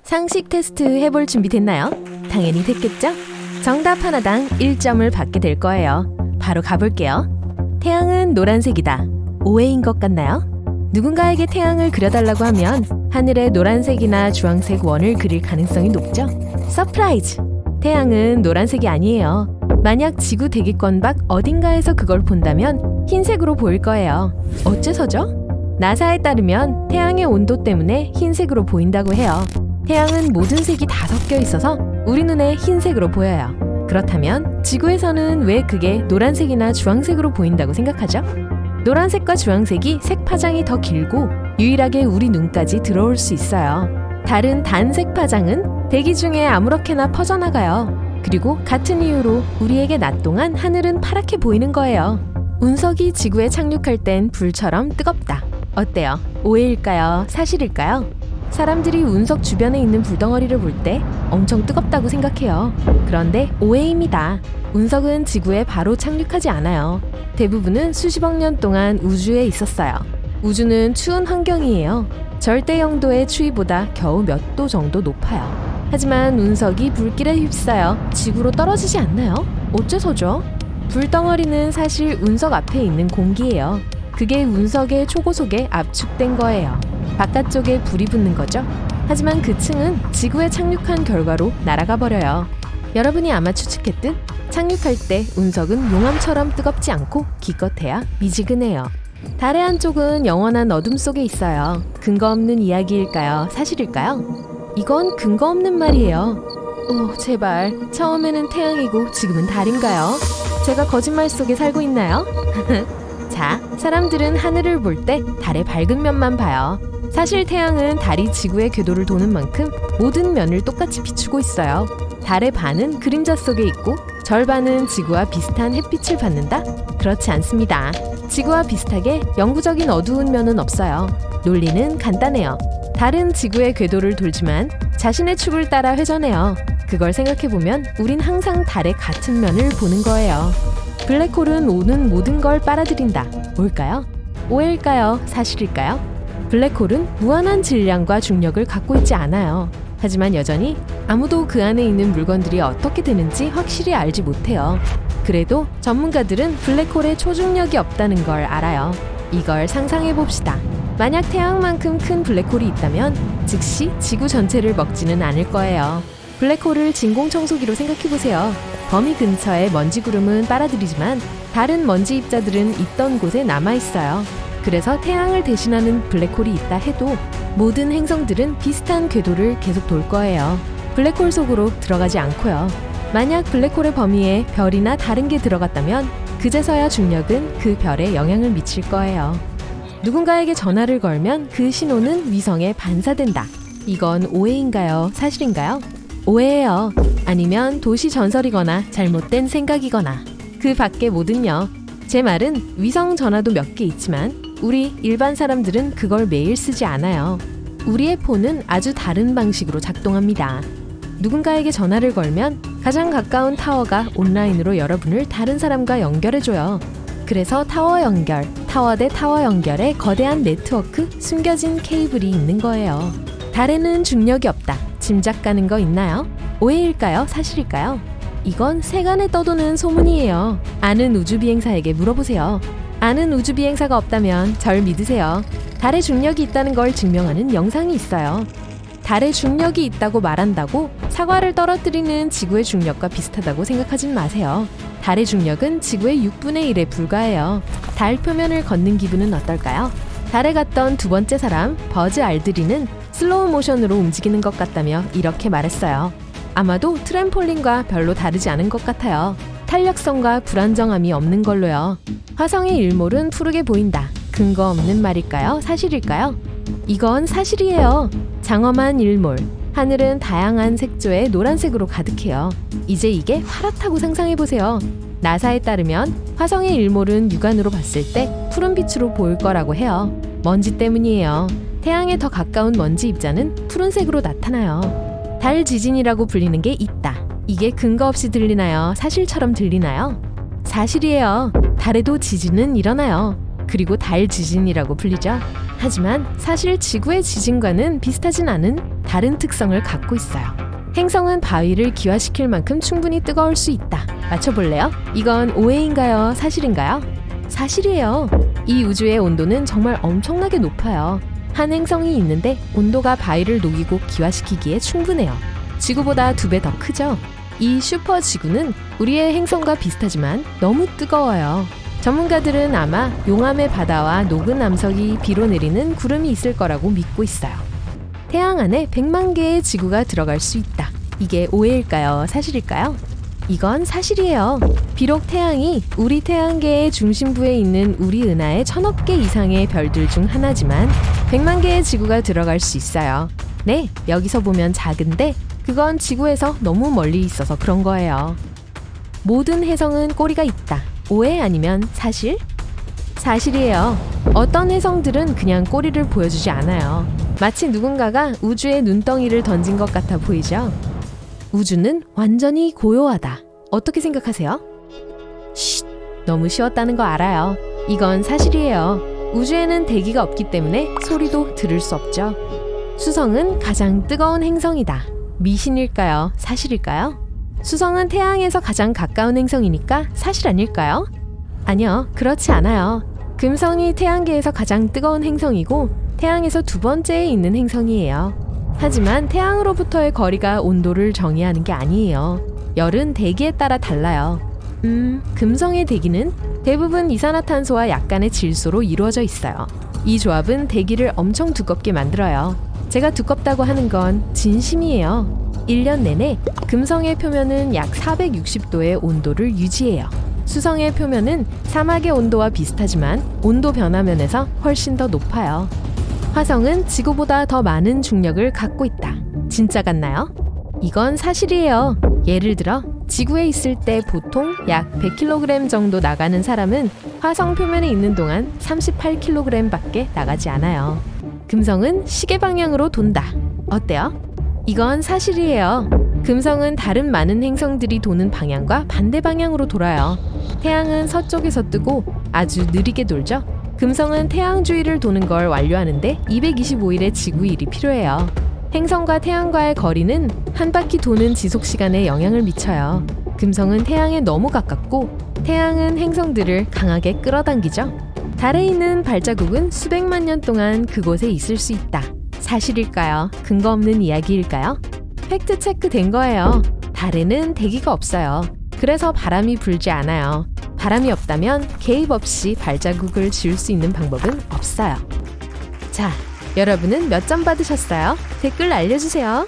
상식 테스트 해볼 준비 됐나요? 당연히 됐겠죠? 정답 하나당 1점을 받게 될 거예요. 바로 가볼게요. 태양은 노란색이다. 오해인 것 같나요? 누군가에게 태양을 그려달라고 하면 하늘에 노란색이나 주황색 원을 그릴 가능성이 높죠? 서프라이즈! 태양은 노란색이 아니에요. 만약 지구 대기권 밖 어딘가에서 그걸 본다면 흰색으로 보일 거예요. 어째서죠? 나사에 따르면 태양의 온도 때문에 흰색으로 보인다고 해요. 태양은 모든 색이 다 섞여 있어서 우리 눈에 흰색으로 보여요. 그렇다면 지구에서는 왜 그게 노란색이나 주황색으로 보인다고 생각하죠? 노란색과 주황색이 색 파장이 더 길고 유일하게 우리 눈까지 들어올 수 있어요. 다른 단색 파장은 대기 중에 아무렇게나 퍼져나가요. 그리고 같은 이유로 우리에게 낮 동안 하늘은 파랗게 보이는 거예요. 운석이 지구에 착륙할 땐 불처럼 뜨겁다. 어때요? 오해일까요? 사실일까요? 사람들이 운석 주변에 있는 불덩어리를 볼 때 엄청 뜨겁다고 생각해요. 그런데 오해입니다. 운석은 지구에 바로 착륙하지 않아요. 대부분은 수십억 년 동안 우주에 있었어요. 우주는 추운 환경이에요. 절대 영도의 추위보다 겨우 몇 도 정도 높아요. 하지만 운석이 불길에 휩싸여 지구로 떨어지지 않나요? 어째서죠? 불덩어리는 사실 운석 앞에 있는 공기예요. 그게 운석의 초고속에 압축된 거예요. 바깥쪽에 불이 붙는 거죠. 하지만 그 층은 지구에 착륙한 결과로 날아가 버려요. 여러분이 아마 추측했듯 착륙할 때 운석은 용암처럼 뜨겁지 않고 기껏해야 미지근해요. 달의 한쪽은 영원한 어둠 속에 있어요. 근거 없는 이야기일까요? 사실일까요? 이건 근거 없는 말이에요. 제발. 처음에는 태양이고 지금은 달인가요? 제가 거짓말 속에 살고 있나요? 자, 사람들은 하늘을 볼 때 달의 밝은 면만 봐요. 사실 태양은 달이 지구의 궤도를 도는 만큼 모든 면을 똑같이 비추고 있어요. 달의 반은 그림자 속에 있고 절반은 지구와 비슷한 햇빛을 받는다? 그렇지 않습니다. 지구와 비슷하게 영구적인 어두운 면은 없어요. 논리는 간단해요. 달은 지구의 궤도를 돌지만 자신의 축을 따라 회전해요. 그걸 생각해보면 우린 항상 달의 같은 면을 보는 거예요. 블랙홀은 오는 모든 걸 빨아들인다. 뭘까요? 오해일까요? 사실일까요? 블랙홀은 무한한 질량과 중력을 갖고 있지 않아요. 하지만 여전히 아무도 그 안에 있는 물건들이 어떻게 되는지 확실히 알지 못해요. 그래도 전문가들은 블랙홀에 초중력이 없다는 걸 알아요. 이걸 상상해봅시다. 만약 태양만큼 큰 블랙홀이 있다면 즉시 지구 전체를 먹지는 않을 거예요. 블랙홀을 진공청소기로 생각해보세요. 범위 근처의 먼지 구름은 빨아들이지만 다른 먼지 입자들은 있던 곳에 남아있어요. 그래서 태양을 대신하는 블랙홀이 있다 해도 모든 행성들은 비슷한 궤도를 계속 돌 거예요. 블랙홀 속으로 들어가지 않고요. 만약 블랙홀의 범위에 별이나 다른 게 들어갔다면 그제서야 중력은 그 별에 영향을 미칠 거예요. 누군가에게 전화를 걸면 그 신호는 위성에 반사된다. 이건 오해인가요? 사실인가요? 오해예요. 아니면 도시 전설이거나 잘못된 생각이거나 그 밖의 뭐든요. 제 말은 위성 전화도 몇 개 있지만 우리 일반 사람들은 그걸 매일 쓰지 않아요. 우리의 폰은 아주 다른 방식으로 작동합니다. 누군가에게 전화를 걸면 가장 가까운 타워가 온라인으로 여러분을 다른 사람과 연결해줘요. 그래서 타워 연결, 타워 대 타워 연결에 거대한 네트워크, 숨겨진 케이블이 있는 거예요. 달에는 중력이 없다. 짐작 가는 거 있나요? 오해일까요? 사실일까요? 이건 세간에 떠도는 소문이에요. 아는 우주비행사에게 물어보세요. 아는 우주비행사가 없다면 절 믿으세요. 달에 중력이 있다는 걸 증명하는 영상이 있어요. 달에 중력이 있다고 말한다고 사과를 떨어뜨리는 지구의 중력과 비슷하다고 생각하진 마세요. 달의 중력은 지구의 6분의 1에 불과해요. 달 표면을 걷는 기분은 어떨까요? 달에 갔던 두 번째 사람, 버즈 알드린은 슬로우 모션으로 움직이는 것 같다며 이렇게 말했어요. 아마도 트램폴린과 별로 다르지 않은 것 같아요. 탄력성과 불안정함이 없는 걸로요. 화성의 일몰은 푸르게 보인다. 근거 없는 말일까요? 사실일까요? 이건 사실이에요. 장엄한 일몰. 하늘은 다양한 색조의 노란색으로 가득해요. 이제 이게 파랗다고 상상해보세요. 나사에 따르면 화성의 일몰은 육안으로 봤을 때 푸른빛으로 보일 거라고 해요. 먼지 때문이에요. 태양에 더 가까운 먼지 입자는 푸른색으로 나타나요. 달 지진이라고 불리는 게 있다. 이게 근거 없이 들리나요? 사실처럼 들리나요? 사실이에요. 달에도 지진은 일어나요. 그리고 달 지진이라고 불리죠. 하지만 사실 지구의 지진과는 비슷하진 않은 다른 특성을 갖고 있어요. 행성은 바위를 기화시킬 만큼 충분히 뜨거울 수 있다. 맞춰볼래요? 이건 오해인가요? 사실인가요? 사실이에요. 이 우주의 온도는 정말 엄청나게 높아요. 한 행성이 있는데 온도가 바위를 녹이고 기화시키기에 충분해요. 지구보다 2배 더 크죠? 이 슈퍼 지구는 우리의 행성과 비슷하지만 너무 뜨거워요. 전문가들은 아마 용암의 바다와 녹은 암석이 비로 내리는 구름이 있을 거라고 믿고 있어요. 태양 안에 100만 개의 지구가 들어갈 수 있다. 이게 오해일까요? 사실일까요? 이건 사실이에요. 비록 태양이 우리 태양계의 중심부에 있는 우리 은하의 1000억 개 이상의 별들 중 하나지만 100만 개의 지구가 들어갈 수 있어요. 네, 여기서 보면 작은데 그건 지구에서 너무 멀리 있어서 그런 거예요. 모든 혜성은 꼬리가 있다. 오해 아니면 사실? 사실이에요. 어떤 혜성들은 그냥 꼬리를 보여주지 않아요. 마치 누군가가 우주에 눈덩이를 던진 것 같아 보이죠? 우주는 완전히 고요하다. 어떻게 생각하세요? 쉿, 너무 쉬웠다는 거 알아요. 이건 사실이에요. 우주에는 대기가 없기 때문에 소리도 들을 수 없죠. 수성은 가장 뜨거운 행성이다. 미신일까요? 사실일까요? 수성은 태양에서 가장 가까운 행성이니까 사실 아닐까요? 아니요, 그렇지 않아요. 금성이 태양계에서 가장 뜨거운 행성이고 태양에서 2번째에 있는 행성이에요. 하지만 태양으로부터의 거리가 온도를 정의하는 게 아니에요. 열은 대기에 따라 달라요. 금성의 대기는 대부분 이산화탄소와 약간의 질소로 이루어져 있어요. 이 조합은 대기를 엄청 두껍게 만들어요. 제가 두껍다고 하는 건 진심이에요. 1년 내내 금성의 표면은 약 460도의 온도를 유지해요. 수성의 표면은 사막의 온도와 비슷하지만 온도 변화 면에서 훨씬 더 높아요. 화성은 지구보다 더 많은 중력을 갖고 있다. 진짜 같나요? 이건 사실이에요. 예를 들어 지구에 있을 때 보통 약 100kg 정도 나가는 사람은 화성 표면에 있는 동안 38kg 밖에 나가지 않아요. 금성은 시계 방향으로 돈다. 어때요? 이건 사실이에요. 금성은 다른 많은 행성들이 도는 방향과 반대 방향으로 돌아요. 태양은 서쪽에서 뜨고 아주 느리게 돌죠. 금성은 태양 주위를 도는 걸 완료하는데 225일의 지구일이 필요해요. 행성과 태양과의 거리는 한 바퀴 도는 지속 시간에 영향을 미쳐요. 금성은 태양에 너무 가깝고 태양은 행성들을 강하게 끌어당기죠. 달에 있는 발자국은 수백만 년 동안 그곳에 있을 수 있다. 사실일까요? 근거 없는 이야기일까요? 팩트 체크 된 거예요. 달에는 대기가 없어요. 그래서 바람이 불지 않아요. 바람이 없다면 개입 없이 발자국을 지울 수 있는 방법은 없어요. 자, 여러분은 몇 점 받으셨어요? 댓글 알려주세요.